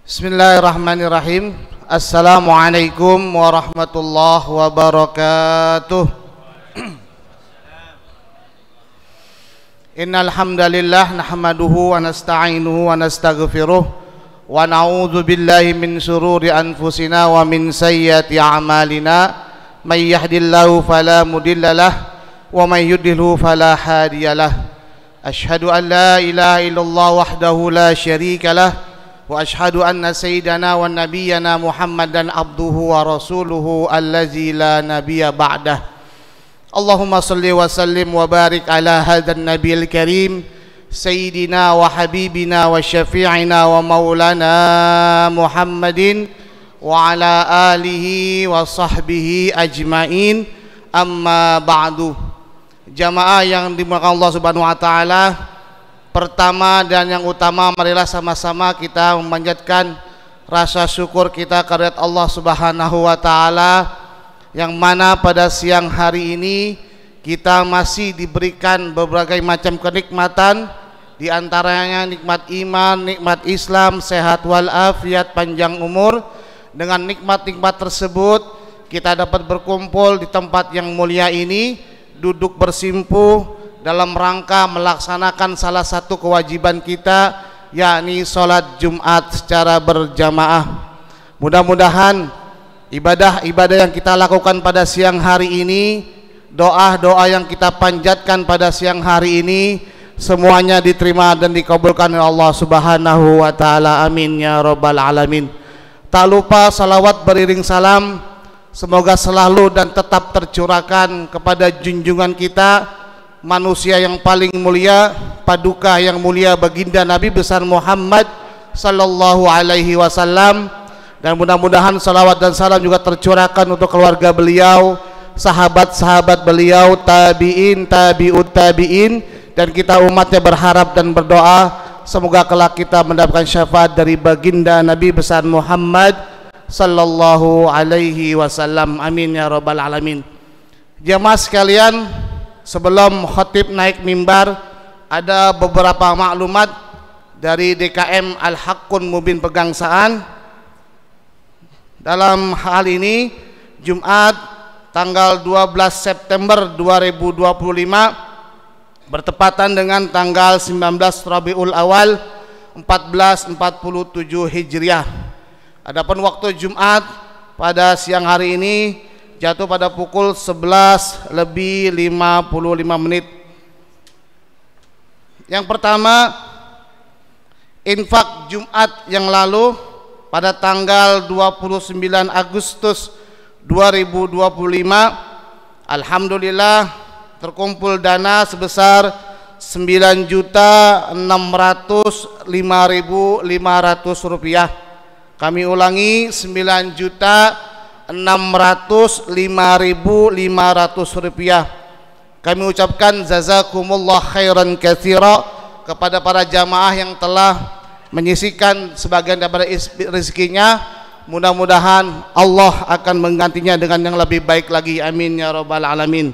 Bismillahirrahmanirrahim. Assalamualaikum warahmatullahi wabarakatuh. Innal hamdalillah nahmaduhu wa nasta'inuhu wa nastaghfiruh wa na'udzu billahi min shururi anfusina wa min sayyiati a'malina. May yahdihillahu fala mudhillalah wa may yudlilhu fala hadiyalah. Asyhadu an la ilaha illallah wahdahu la syarikalah wa ashhadu anna sayyidana wa nabiyyana Muhammadan abduhu wa rasuluhu allazi la nabiyya ba'dah. Allahumma salli wa sallim wa barik ala hadzal nabiyil karim sayyidina wa habibina wa syafi'ina wa maulana Muhammadin wa ala alihi wa sahbihi ajmain. Amma ba'du. Jamaah yang dimuliakan Allah Subhanahu wa taala, pertama dan yang utama, marilah sama-sama kita memanjatkan rasa syukur kita kehadirat Allah Subhanahu wa taala, yang mana pada siang hari ini kita masih diberikan berbagai macam kenikmatan, di antaranya nikmat iman, nikmat Islam, sehat walafiat, panjang umur. Dengan nikmat-nikmat tersebut kita dapat berkumpul di tempat yang mulia ini, duduk bersimpuh dalam rangka melaksanakan salah satu kewajiban kita, yakni sholat Jumat secara berjamaah. Mudah-mudahan ibadah-ibadah yang kita lakukan pada siang hari ini, doa-doa yang kita panjatkan pada siang hari ini, semuanya diterima dan dikabulkan oleh Allah Subhanahu wa taala. Amin ya rabbal alamin. Tak lupa salawat beriring salam semoga selalu dan tetap tercurahkan kepada junjungan kita, manusia yang paling mulia, paduka yang mulia, baginda Nabi besar Muhammad sallallahu alaihi wasallam. Dan mudah-mudahan salawat dan salam juga tercurahkan untuk keluarga beliau, sahabat-sahabat beliau, tabi'in, tabi'ut tabi'in, dan kita umatnya berharap dan berdoa semoga kelak kita mendapatkan syafaat dari baginda Nabi besar Muhammad sallallahu alaihi wasallam. Amin ya rabbal alamin. Jamaah sekalian, sebelum khatib naik mimbar, ada beberapa maklumat dari DKM Al-Haqqun Mubin Pegangsaan. Dalam hal ini, Jumat tanggal 12 September 2025 bertepatan dengan tanggal 19 Rabiul Awal 1447 Hijriah. Adapun waktu Jumat pada siang hari ini jatuh pada pukul 11 lebih 55 menit. Yang pertama, infak Jumat yang lalu pada tanggal 29 Agustus 2025, alhamdulillah terkumpul dana sebesar 9.605.500 rupiah. Kami ulangi, 9.605.500 rupiah. Kami ucapkan jazakumullah khairan katsira kepada para jamaah yang telah menyisihkan sebagian daripada rezekinya. Mudah-mudahan Allah akan menggantinya dengan yang lebih baik lagi. Amin ya rabbal alamin.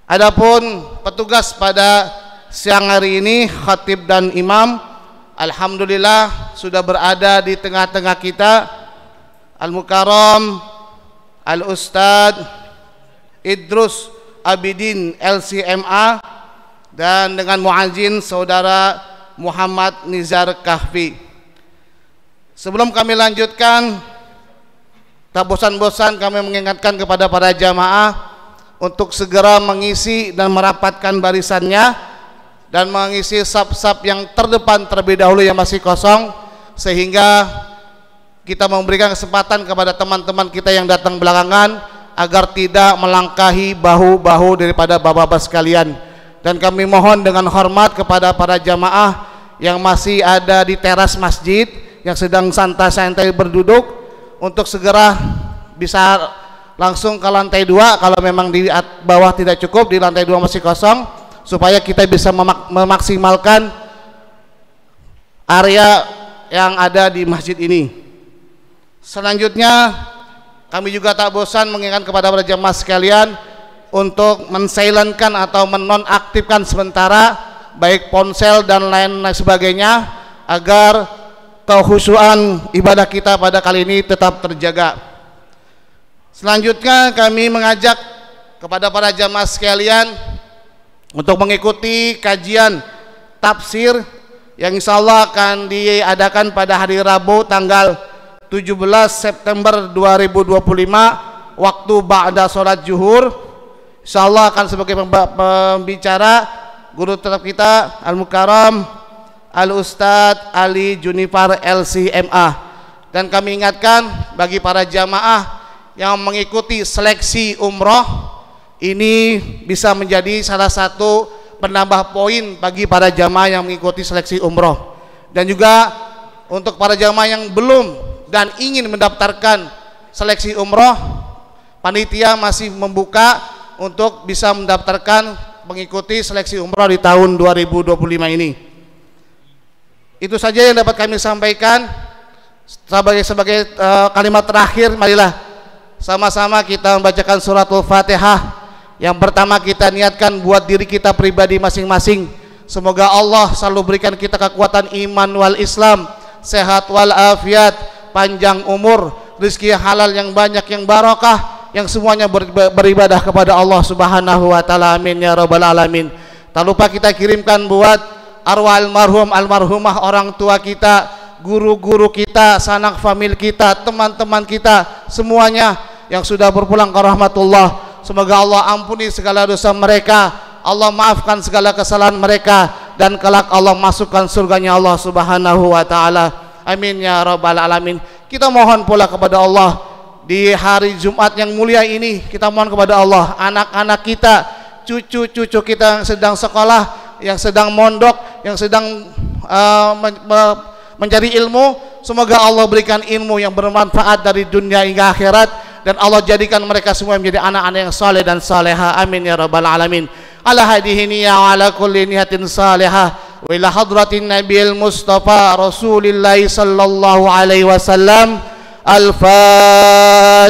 Adapun petugas pada siang hari ini, khatib dan imam, alhamdulillah sudah berada di tengah-tengah kita, Al-Mukarram Al-Ustad Idrus Abidin LCMA, dan dengan muazzin saudara Muhammad Nizar Kahfi. Sebelum kami lanjutkan, tak bosan-bosan kami mengingatkan kepada para jamaah untuk segera mengisi dan merapatkan barisannya dan mengisi saf-saf yang terdepan terlebih dahulu yang masih kosong, sehingga kita memberikan kesempatan kepada teman-teman kita yang datang belakangan agar tidak melangkahi bahu-bahu daripada bapak-bapak sekalian. Dan kami mohon dengan hormat kepada para jamaah yang masih ada di teras masjid yang sedang santai-santai berduduk untuk segera bisa langsung ke lantai 2 kalau memang di bawah tidak cukup, di lantai 2 masih kosong, supaya kita bisa memaksimalkan area yang ada di masjid ini. Selanjutnya, kami juga tak bosan mengingatkan kepada para jamaah sekalian untuk mensilentkan atau menonaktifkan sementara baik ponsel dan lain sebagainya, agar kekhusyuan ibadah kita pada kali ini tetap terjaga. Selanjutnya kami mengajak kepada para jamaah sekalian untuk mengikuti kajian tafsir yang insya Allah akan diadakan pada hari Rabu tanggal 17 September 2025 waktu ba'da sholat zuhur. Insya Allah akan sebagai pembicara guru tetap kita Al-Mukarram Al-Ustadz Ali Junifar LCMA. Dan kami ingatkan bagi para jamaah yang mengikuti seleksi umroh, ini bisa menjadi salah satu penambah poin bagi para jamaah yang mengikuti seleksi umroh. Dan juga untuk para jamaah yang belum dan ingin mendaftarkan seleksi umroh, panitia masih membuka untuk bisa mendaftarkan mengikuti seleksi umroh di tahun 2025 ini. Itu saja yang dapat kami sampaikan. Sebagai kalimat terakhir, marilah sama-sama kita membacakan suratul Fatihah. Yang pertama kita niatkan buat diri kita pribadi masing-masing. Semoga Allah selalu berikan kita kekuatan iman wal Islam, sehat wal afiat, panjang umur, rezeki halal yang banyak, yang barakah, yang semuanya beribadah kepada Allah Subhanahu wa taala. Amin ya rabbal alamin. Tak lupa kita kirimkan buat arwah almarhum almarhumah orang tua kita, guru-guru kita, sanak famil kita, teman-teman kita semuanya yang sudah berpulang ke rahmatullah. Semoga Allah ampuni segala dosa mereka, Allah maafkan segala kesalahan mereka, dan kelak Allah masukkan surganya Allah Subhanahu wa taala. Amin ya rabbal alamin. Kita mohon pula kepada Allah di hari Jumat yang mulia ini, kita mohon kepada Allah anak-anak kita, cucu-cucu kita yang sedang sekolah, yang sedang mondok, yang sedang mencari ilmu, semoga Allah berikan ilmu yang bermanfaat dari dunia hingga akhirat, dan Allah jadikan mereka semua menjadi anak-anak yang saleh dan saleha. Amin ya rabbal alamin. Ala hadihi niyya wa ala kulli niyatin salihah wa ila hadratin nabiyil mustafa rasulillah sallallahu alaihi wasallam. Al-Fatihah.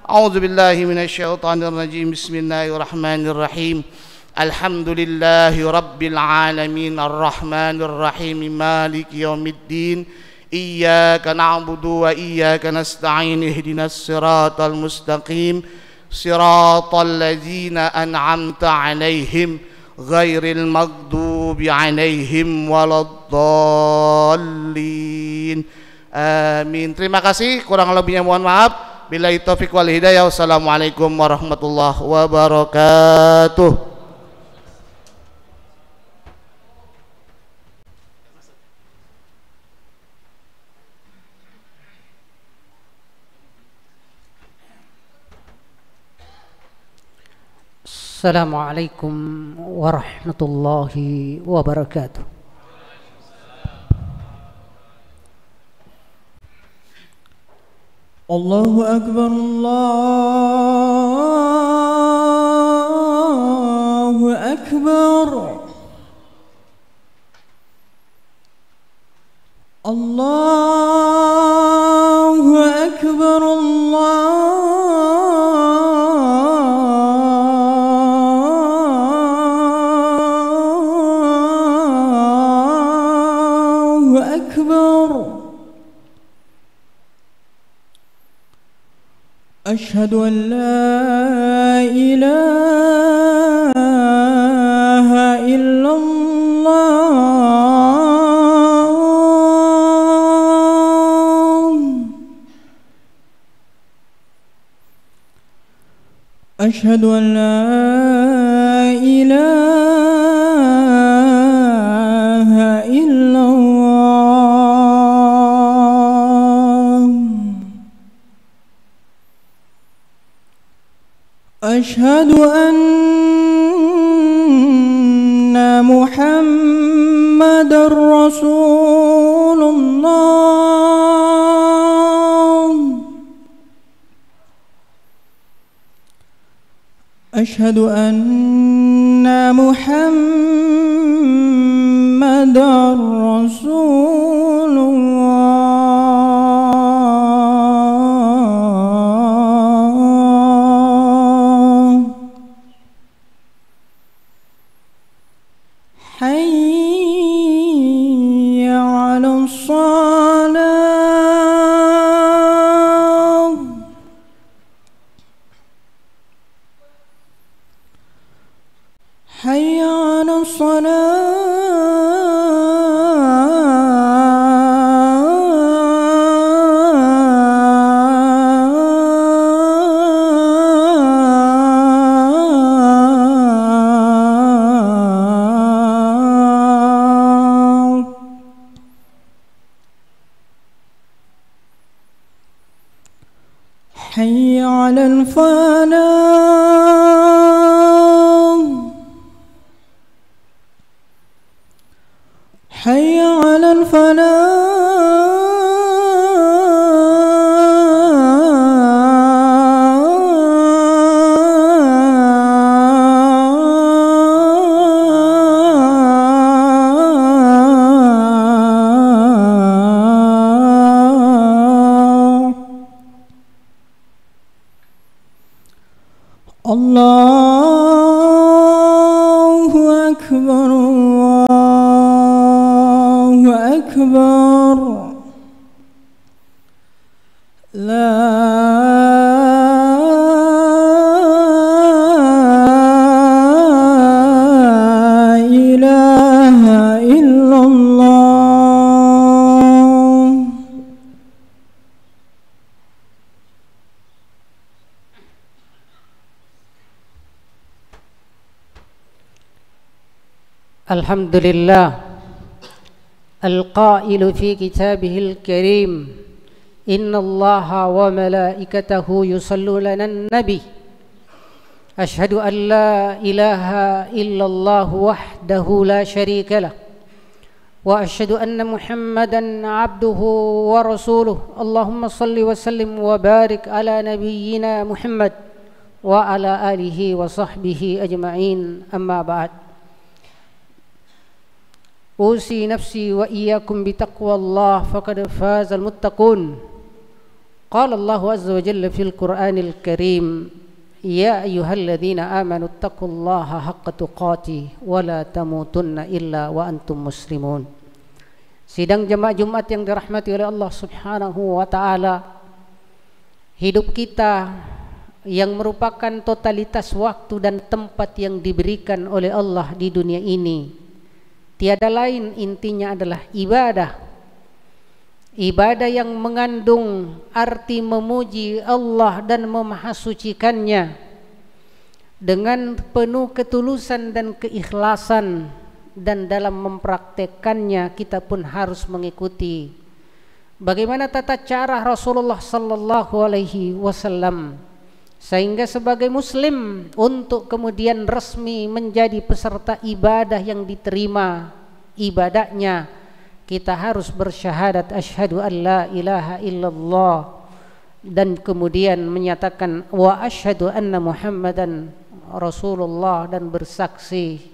A'udzu billahi minasyaitonir rajim. Bismillahirrahmanirrahim. Alhamdulillahi rabbil alamin arrahmanir rahim maliki yaumiddin iyyaka na'budu wa iyyaka nasta'in ihdinas siratal mustaqim siratal ladzina an'amta 'alaihim ghairil maghdubi 'alaihim waladdallin. Amin. Terima kasih, kurang lebihnya mohon maaf. Billahi taufiq wal hidayah. Wassalamualaikum warahmatullahi wabarakatuh. Assalamualaikum warahmatullahi wabarakatuh. Allahu Akbar, Allahu Akbar, Allahu Akbar, Allahu Akbar. Ashhadu an la ilaha illallah. Ashhadu an la ilaha illallah. Ashhadu anna Muhammadar Rasulullah. Ashhadu anna Muhammadar Rasulullah. Hayya 'alas salat. حي على الصلاة حي على الفلاح حي على الفلاح الله أكبر الله أكبر لا إله إلا الله. Alhamdulillah Al-Qailu fi kitabihil karim Innallaha wa malaikatahu yusalluna 'alan nabi Ashhadu an la ilaha illallah wahdahu la syarika lah wa ashhadu anna Muhammadan 'abduhu wa rasuluh Allahumma salli wa sallim wa barik ala nabiyyina Muhammad wa ala alihi wa sahbihi ajma'in amma ba'd. Usi nafsi wa iyyakum bitaqwallah faqad fazal muttaqun. Qala Allahu azza wa jalla fil Qur'anil Karim, ya ayyuhalladzina amanu taqullaha haqqa tuqatih wa la tamutunna illa wa antum muslimun. Sidang jemaah Jumat yang dirahmati oleh Allah Subhanahu wa taala, hidup kita yang merupakan totalitas waktu dan tempat yang diberikan oleh Allah di dunia ini tiada lain intinya adalah ibadah. Ibadah yang mengandung arti memuji Allah dan memahasucikannya dengan penuh ketulusan dan keikhlasan, dan dalam mempraktekannya kita pun harus mengikuti bagaimana tata cara Rasulullah sallallahu alaihi wasallam, sehingga sebagai muslim untuk kemudian resmi menjadi peserta ibadah yang diterima ibadahnya, kita harus bersyahadat asyhadu an la ilaha illallah dan kemudian menyatakan wa asyhadu anna Muhammadan Rasulullah, dan bersaksi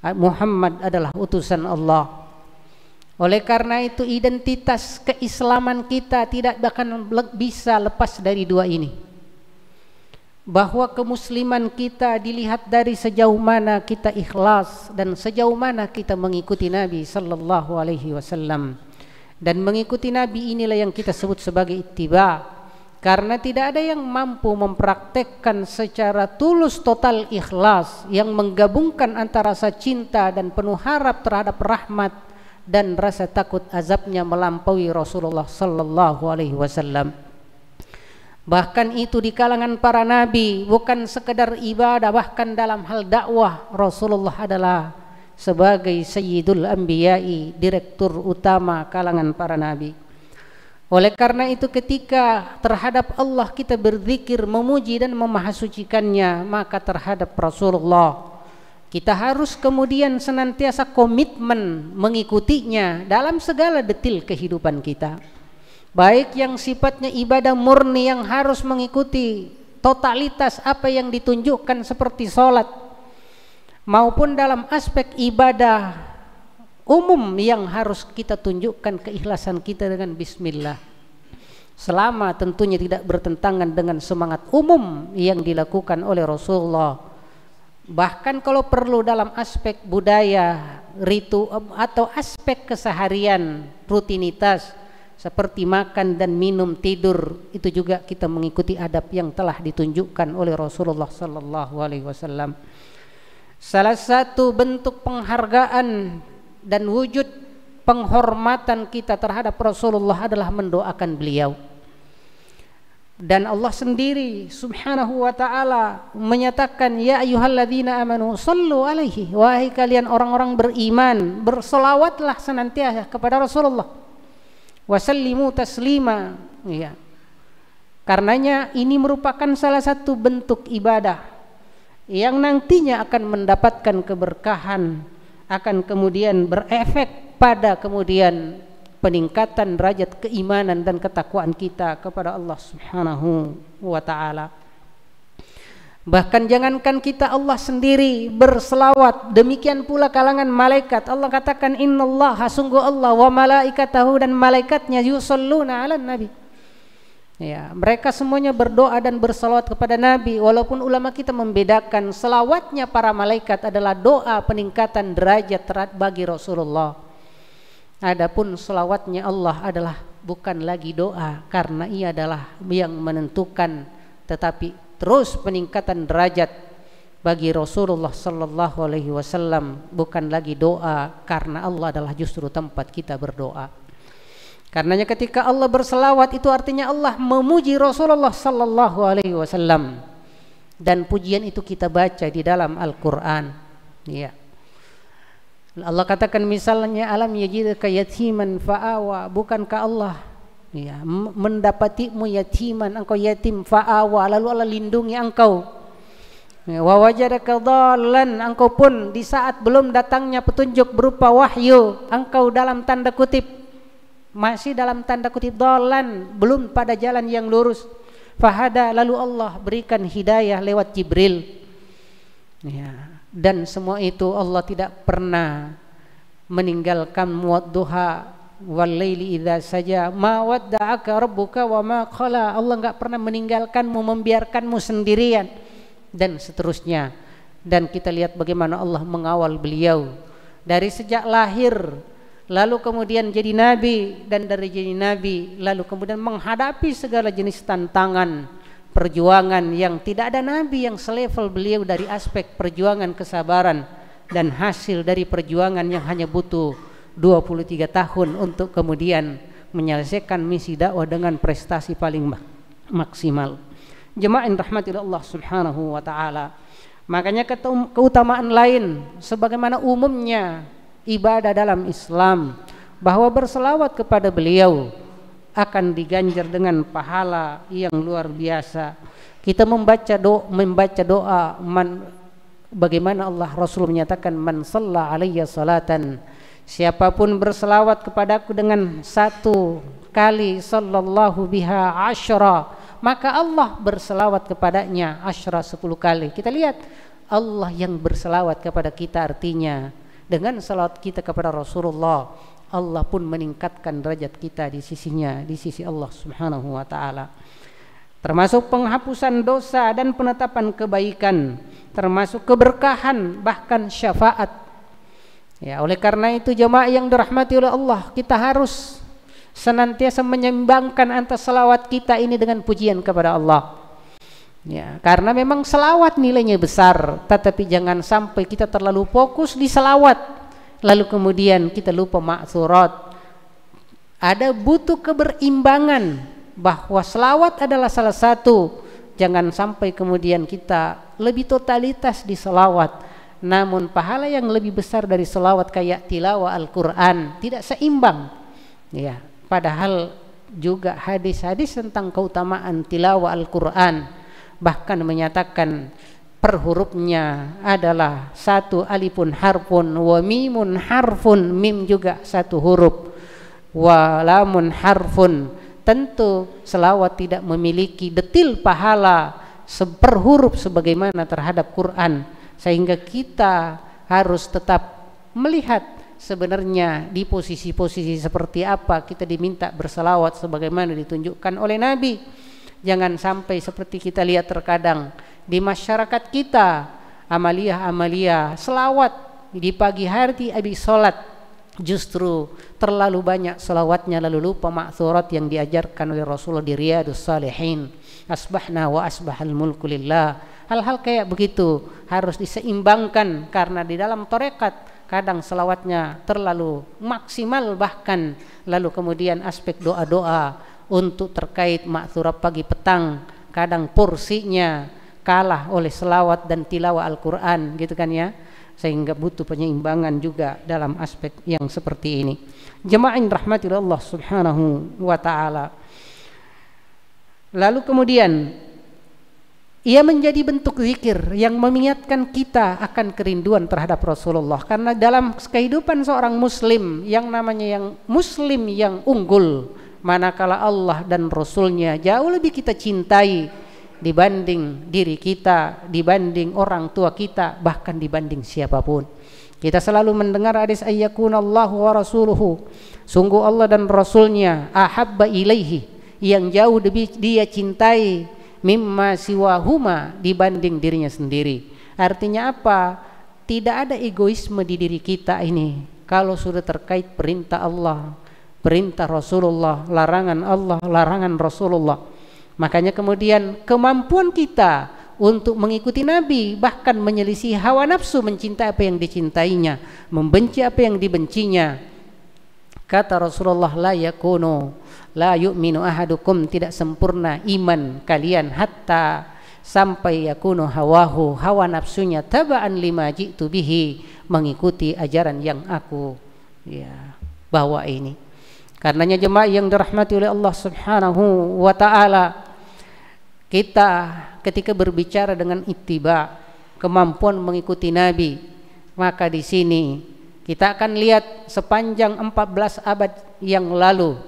Muhammad adalah utusan Allah. Oleh karena itu identitas keislaman kita tidak akan bisa lepas dari dua ini, bahwa kemusliman kita dilihat dari sejauh mana kita ikhlas dan sejauh mana kita mengikuti Nabi sallallahu alaihi wasallam. Dan mengikuti Nabi inilah yang kita sebut sebagai ittiba, karena tidak ada yang mampu mempraktekkan secara tulus total ikhlas yang menggabungkan antara rasa cinta dan penuh harap terhadap rahmat dan rasa takut azabnya melampaui Rasulullah sallallahu alaihi wasallam. Bahkan itu di kalangan para nabi bukan sekedar ibadah, bahkan dalam hal dakwah Rasulullah adalah sebagai sayyidul anbiya'i, direktur utama kalangan para nabi. Oleh karena itu ketika terhadap Allah kita berzikir, memuji dan memahasucikannya, maka terhadap Rasulullah kita harus kemudian senantiasa komitmen mengikutinya dalam segala detil kehidupan kita, baik yang sifatnya ibadah murni yang harus mengikuti totalitas apa yang ditunjukkan seperti sholat, maupun dalam aspek ibadah umum yang harus kita tunjukkan keikhlasan kita dengan bismillah, selama tentunya tidak bertentangan dengan semangat umum yang dilakukan oleh Rasulullah Bahkan kalau perlu dalam aspek budaya, ritu atau aspek keseharian, rutinitas seperti makan dan minum, tidur, itu juga kita mengikuti adab yang telah ditunjukkan oleh Rasulullah sallallahu alaihi wasallam. Salah satu bentuk penghargaan dan wujud penghormatan kita terhadap Rasulullah adalah mendoakan beliau. Dan Allah sendiri subhanahu wa ta'ala menyatakan, ya ayyuhalladzina amanu sallu alaihi, wahai kalian orang-orang beriman, berselawatlah senantiasa kepada Rasulullah, wasallimu taslima. Ya. Karenanya ini merupakan salah satu bentuk ibadah yang nantinya akan mendapatkan keberkahan, akan kemudian berefek pada kemudian peningkatan derajat keimanan dan ketakwaan kita kepada Allah Subhanahu wa ta'ala. Bahkan jangankan kita, Allah sendiri berselawat, demikian pula kalangan malaikat. Allah katakan, innallaha, sungguh Allah, wa malaikatahu, dan malaikatnya, yusalluna 'alan nabi. Ya, mereka semuanya berdoa dan bersalawat kepada Nabi. Walaupun ulama kita membedakan, selawatnya para malaikat adalah doa peningkatan derajat bagi Rasulullah. Adapun selawatnya Allah adalah bukan lagi doa, karena ia adalah yang menentukan, tetapi terus peningkatan derajat bagi Rasulullah sallallahu alaihi wasallam, bukan lagi doa, karena Allah adalah justru tempat kita berdoa. Karenanya ketika Allah berselawat, itu artinya Allah memuji Rasulullah sallallahu alaihi wasallam, dan pujian itu kita baca di dalam Al-Qur'an. Ya. Allah katakan misalnya, alam yajidka yatiman fa'awa, bukankah Allah ya mendapatimu yatiman, engkau yatim, fa'awa, lalu Allah lindungi engkau. Ya, wa wajadaka dhallan, engkau pun di saat belum datangnya petunjuk berupa wahyu, engkau dalam tanda kutip masih dalam tanda kutip dhallan, belum pada jalan yang lurus. Fahada, lalu Allah berikan hidayah lewat Jibril. Ya. Dan semua itu Allah tidak pernah meninggalkan wadduha wal laili idza saja, ma wadda'aka rabbuka wa ma qala. Allah enggak pernah meninggalkanmu, membiarkanmu sendirian, dan seterusnya. Dan kita lihat bagaimana Allah mengawal beliau dari sejak lahir, lalu kemudian jadi nabi, dan dari jadi nabi lalu kemudian menghadapi segala jenis tantangan perjuangan yang tidak ada nabi yang selevel beliau dari aspek perjuangan kesabaran, dan hasil dari perjuangan yang hanya butuh 23 tahun untuk kemudian menyelesaikan misi dakwah dengan prestasi paling maksimal. Jemaah rahmati Allah subhanahu wa ta'ala. Makanya keutamaan lain sebagaimana umumnya ibadah dalam Islam, bahwa berselawat kepada beliau akan diganjar dengan pahala yang luar biasa. Kita membaca doa bagaimana Allah Rasul menyatakan, man shalla alayya salatan, siapapun berselawat kepadaku dengan satu kali, sallallahu biha asyra, maka Allah berselawat kepadanya asyra, 10 kali. Kita lihat Allah yang berselawat kepada kita, artinya dengan salawat kita kepada Rasulullah, Allah pun meningkatkan derajat kita di sisinya, di sisi Allah Subhanahu wa ta'ala. Termasuk penghapusan dosa dan penetapan kebaikan, termasuk keberkahan, bahkan syafaat. Ya, oleh karena itu jemaah yang dirahmati oleh Allah, kita harus senantiasa menyeimbangkan antara selawat kita ini dengan pujian kepada Allah. Ya, karena memang selawat nilainya besar, tetapi jangan sampai kita terlalu fokus di selawat, lalu kemudian kita lupa ma'thurat. Ada butuh keberimbangan, bahwa selawat adalah salah satu. Jangan sampai kemudian kita lebih totalitas di selawat, namun pahala yang lebih besar dari selawat kayak tilawah Al-Quran tidak seimbang. Ya, padahal juga hadis-hadis tentang keutamaan tilawah Al-Quran bahkan menyatakan per hurufnya adalah satu alifun harfun, wa mimun harfun, mim juga satu huruf, wa lamun harfun. Tentu selawat tidak memiliki detil pahala per huruf sebagaimana terhadap Quran, sehingga kita harus tetap melihat sebenarnya di posisi-posisi seperti apa kita diminta berselawat sebagaimana ditunjukkan oleh Nabi. Jangan sampai seperti kita lihat terkadang di masyarakat kita amalia selawat di pagi hari habis sholat, justru terlalu banyak selawatnya lalu lupa ma'thurat yang diajarkan oleh Rasulullah di Riyadus Salihin, asbahna wa asbahal mulku lillah. Hal-hal kayak begitu harus diseimbangkan, karena di dalam tarekat kadang selawatnya terlalu maksimal bahkan, lalu kemudian aspek doa-doa untuk terkait ma'thurat pagi petang kadang porsinya kalah oleh selawat dan tilawah Al-Quran gitu kan ya, sehingga butuh penyeimbangan juga dalam aspek yang seperti ini. Jemaah rahmati Allah subhanahu wa ta'ala. Lalu kemudian ia menjadi bentuk zikir yang mengingatkan kita akan kerinduan terhadap Rasulullah, karena dalam kehidupan seorang muslim yang namanya yang muslim yang unggul, manakala Allah dan Rasulnya jauh lebih kita cintai dibanding diri kita, dibanding orang tua kita, bahkan dibanding siapapun. Kita selalu mendengar hadis ayyakunallahu wa rasuluhu, sungguh Allah dan Rasulnya ahabba ilaihi, yang jauh lebih dia cintai mimma siwahuma, dibanding dirinya sendiri. Artinya apa? Tidak ada egoisme di diri kita ini kalau sudah terkait perintah Allah, perintah Rasulullah, larangan Allah, larangan Rasulullah. Makanya kemudian kemampuan kita untuk mengikuti Nabi, bahkan menyelisih hawa nafsu, mencintai apa yang dicintainya, membenci apa yang dibencinya. Kata Rasulullah, la yu'minu ahadukum, tidak sempurna iman kalian hatta sampai yakunu hawahu, hawa nafsunya taba'an lima ji'tu bihi, mengikuti ajaran yang aku bawa ini. Karenanya jemaah yang dirahmati oleh Allah subhanahu wa ta'ala, kita ketika berbicara dengan ittiba, kemampuan mengikuti Nabi, maka di sini kita akan lihat sepanjang 14 abad yang lalu,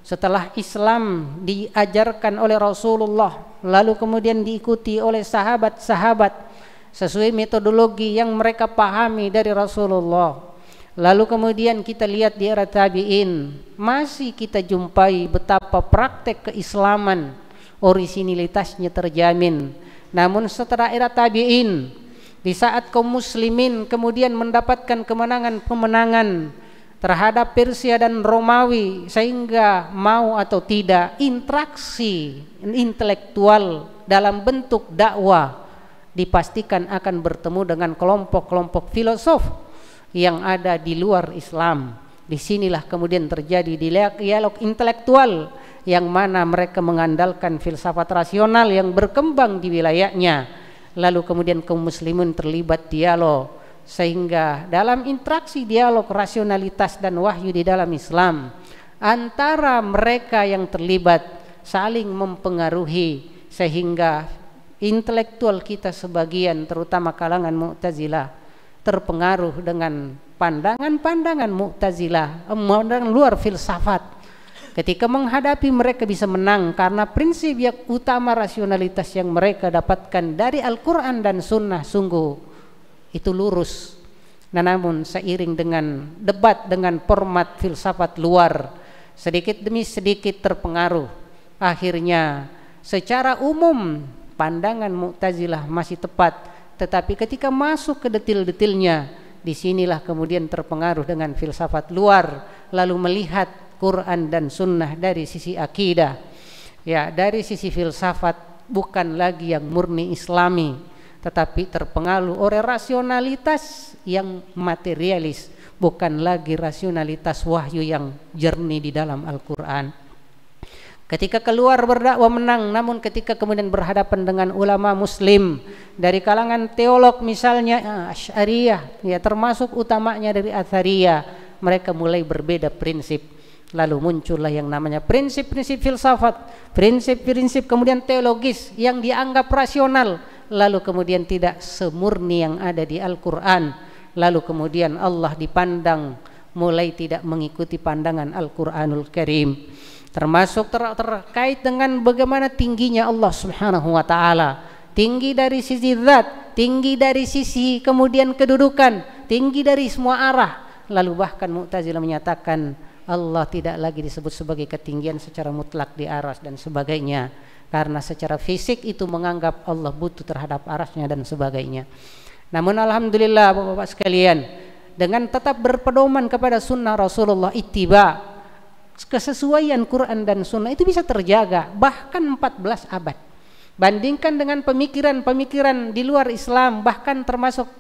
setelah Islam diajarkan oleh Rasulullah, lalu kemudian diikuti oleh sahabat-sahabat sesuai metodologi yang mereka pahami dari Rasulullah. Lalu kemudian kita lihat di era tabi'in, masih kita jumpai betapa praktek keislaman orisinilitasnya terjamin. Namun setelah era tabi'in, di saat kaum muslimin kemudian mendapatkan kemenangan terhadap Persia dan Romawi, sehingga mau atau tidak interaksi intelektual dalam bentuk dakwah dipastikan akan bertemu dengan kelompok-kelompok filosof yang ada di luar Islam. Disinilah kemudian terjadi dialog intelektual yang mana mereka mengandalkan filsafat rasional yang berkembang di wilayahnya. Lalu kemudian kaum muslimin terlibat dialog, sehingga dalam interaksi dialog rasionalitas dan wahyu di dalam Islam, antara mereka yang terlibat saling mempengaruhi, sehingga intelektual kita sebagian, terutama kalangan Mu'tazilah, terpengaruh dengan pandangan-pandangan Mu'tazilah, pandangan luar filsafat. Ketika menghadapi mereka bisa menang karena prinsip yang utama rasionalitas yang mereka dapatkan dari Al-Quran dan Sunnah sungguh itu lurus. Nah, namun seiring dengan debat dengan format filsafat luar, sedikit demi sedikit terpengaruh. Akhirnya secara umum pandangan Mu'tazilah masih tepat, tetapi ketika masuk ke detil-detilnya, disinilah kemudian terpengaruh dengan filsafat luar, lalu melihat Quran dan Sunnah dari sisi akidah, ya, dari sisi filsafat bukan lagi yang murni Islami, tetapi terpengaruh oleh rasionalitas yang materialis, bukan lagi rasionalitas wahyu yang jernih di dalam Al-Quran. Ketika keluar berdakwah menang, namun ketika kemudian berhadapan dengan ulama muslim dari kalangan teolog misalnya Asy'ariyah, ya, termasuk utamanya dari Athariyah, mereka mulai berbeda prinsip. Lalu muncullah yang namanya prinsip-prinsip filsafat, prinsip-prinsip kemudian teologis yang dianggap rasional, lalu kemudian tidak semurni yang ada di Al-Quran. Lalu kemudian Allah dipandang mulai tidak mengikuti pandangan Al-Quranul Karim, termasuk terkait dengan bagaimana tingginya Allah subhanahu wa ta'ala, tinggi dari sisi zat, tinggi dari sisi kemudian kedudukan, tinggi dari semua arah. Lalu bahkan Mu'tazilah menyatakan Allah tidak lagi disebut sebagai ketinggian secara mutlak di aras dan sebagainya, karena secara fisik itu menganggap Allah butuh terhadap arasnya dan sebagainya. Namun alhamdulillah Bapak-bapak sekalian, dengan tetap berpedoman kepada sunnah Rasulullah, ittiba, kesesuaian Quran dan sunnah itu bisa terjaga bahkan 14 abad. Bandingkan dengan pemikiran-pemikiran di luar Islam, bahkan termasuk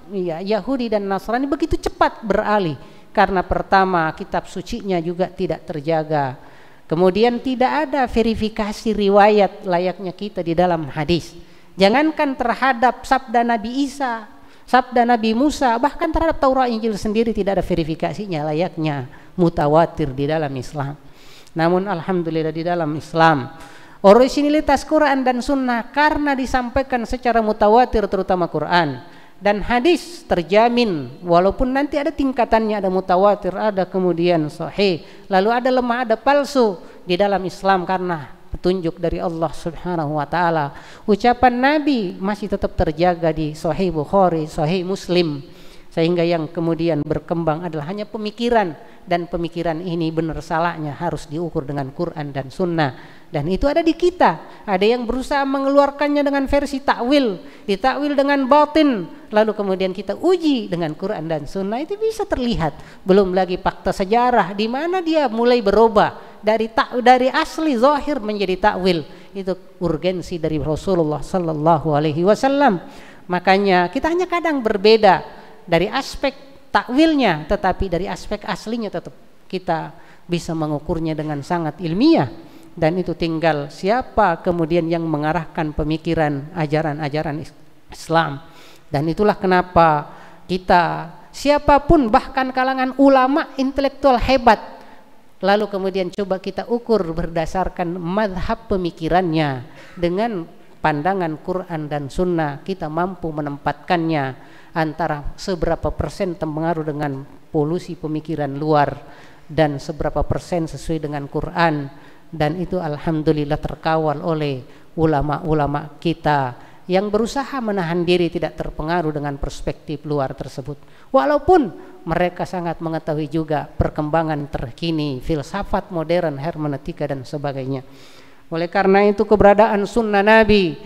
Yahudi dan Nasrani, begitu cepat beralih. Karena pertama, kitab sucinya juga tidak terjaga. Kemudian tidak ada verifikasi riwayat layaknya kita di dalam hadis. Jangankan terhadap sabda Nabi Isa, sabda Nabi Musa, bahkan terhadap Taurat Injil sendiri tidak ada verifikasinya layaknya mutawatir di dalam Islam. Namun alhamdulillah di dalam Islam, originalitas Quran dan sunnah karena disampaikan secara mutawatir, terutama Quran dan hadis, terjamin. Walaupun nanti ada tingkatannya, ada mutawatir, ada kemudian sahih, lalu ada lemah, ada palsu di dalam Islam karena petunjuk dari Allah Subhanahu wa taala. Ucapan Nabi masih tetap terjaga di Sahih Bukhari, Sahih Muslim, sehingga yang kemudian berkembang adalah hanya pemikiran, dan pemikiran ini benar salahnya harus diukur dengan Quran dan sunnah. Dan itu ada di kita. Ada yang berusaha mengeluarkannya dengan versi takwil, ditakwil dengan batin, lalu kemudian kita uji dengan Quran dan sunnah, itu bisa terlihat. Belum lagi fakta sejarah di mana dia mulai berubah dari asli zahir menjadi takwil. Itu urgensi dari Rasulullah sallallahu alaihi wasallam. Makanya kita hanya kadang berbeda dari aspek takwilnya, tetapi dari aspek aslinya tetap kita bisa mengukurnya dengan sangat ilmiah. Dan itu tinggal siapa kemudian yang mengarahkan pemikiran ajaran-ajaran Islam. Dan itulah kenapa kita, siapapun bahkan kalangan ulama intelektual hebat, lalu kemudian coba kita ukur berdasarkan madhab pemikirannya dengan pandangan Quran dan sunnah, kita mampu menempatkannya antara seberapa persen terpengaruh dengan polusi pemikiran luar dan seberapa persen sesuai dengan Quran. Dan itu alhamdulillah terkawal oleh ulama-ulama kita yang berusaha menahan diri tidak terpengaruh dengan perspektif luar tersebut, walaupun mereka sangat mengetahui juga perkembangan terkini, filsafat modern, hermeneutika dan sebagainya. Oleh karena itu keberadaan sunnah Nabi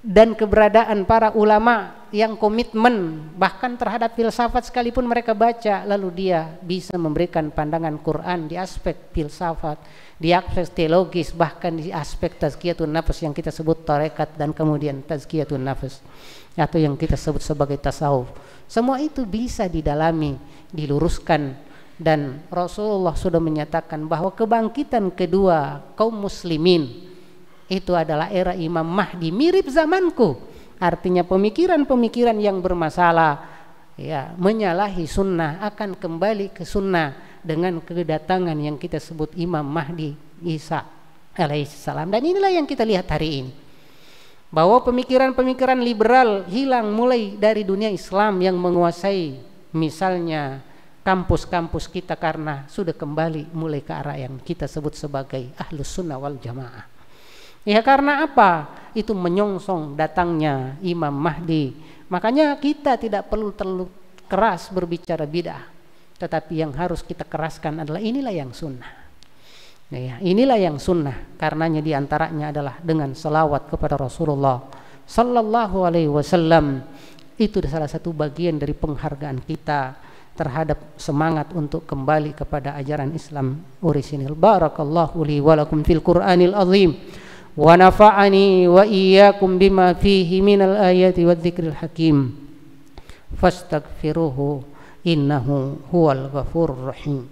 dan keberadaan para ulama yang komitmen bahkan terhadap filsafat sekalipun mereka baca, lalu dia bisa memberikan pandangan Quran di aspek filsafat, di aspek teologis, bahkan di aspek tazkiyatun nafs yang kita sebut tarekat, dan kemudian tazkiyatun nafs atau yang kita sebut sebagai tasawuf. Semua itu bisa didalami, diluruskan, dan Rasulullah sudah menyatakan bahwa kebangkitan kedua kaum muslimin itu adalah era Imam Mahdi, mirip zamanku. Artinya pemikiran-pemikiran yang bermasalah menyalahi sunnah akan kembali ke sunnah dengan kedatangan yang kita sebut Imam Mahdi Isa alaihissalam. Dan inilah yang kita lihat hari ini, bahwa pemikiran-pemikiran liberal hilang mulai dari dunia Islam yang menguasai misalnya kampus-kampus kita, karena sudah kembali mulai ke arah yang kita sebut sebagai Ahlus Sunnah wal Jamaah. Ya karena apa? Itu menyongsong datangnya Imam Mahdi. Makanya kita tidak perlu terlalu keras berbicara bid'ah, tetapi yang harus kita keraskan adalah inilah yang sunnah. Inilah yang sunnah. Karenanya diantaranya adalah dengan selawat kepada Rasulullah sallallahu alaihi wasallam. Itu salah satu bagian dari penghargaan kita terhadap semangat untuk kembali kepada ajaran Islam orisinil. Barakallahu li wa lakum fil Qur'anil azim, wa nafa'ani wa iyyakum bima fihi minal ayati wadh-dhikril hakim. Fastaghfiruhu innahu huwal ghafurur rahim.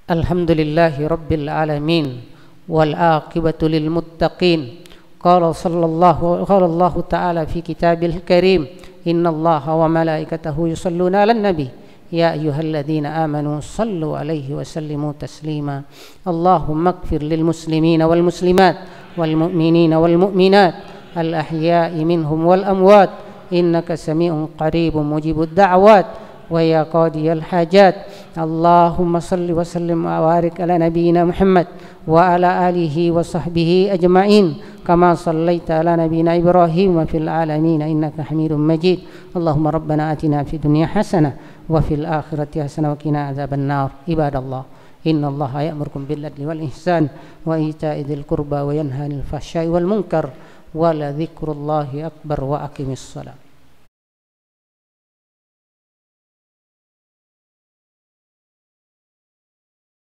Alhamdulillahi rabbil alamin wal aqibatu lil muttaqin. Qala Allah ta'ala fi kitabil karim, innallaha wa malaikatahu yusalluna 'alan nabi ya ayyuhalladzina amanu sallu 'alaihi wa sallimu taslima. Allahumma ighfir lil muslimina wal muslimat wal mu'minina wal mu'minat al ahya'i minhum wal amwat innaka sami'un qaribun mujibud da'wat wa ya qadiyal hajat. Allahumma salli wa sallim wa barik ala nabiyyina Muhammad wa ala alihi wa sahbihi ajma'in kama sallaita ala nabiyyina Ibrahim wa fil alamin innaka Hamidum Majid. Allahumma rabbana atina fid dunya hasanah wa fil akhirati hasanah wa qina adzabannar. Ibadallah, innallaha ya'murukum bil adli wal ihsan wa ita'i dzil qurba wa yanha 'anil fahsya'i wal munkar wa la dzikrullahi akbar wa aqimissalah.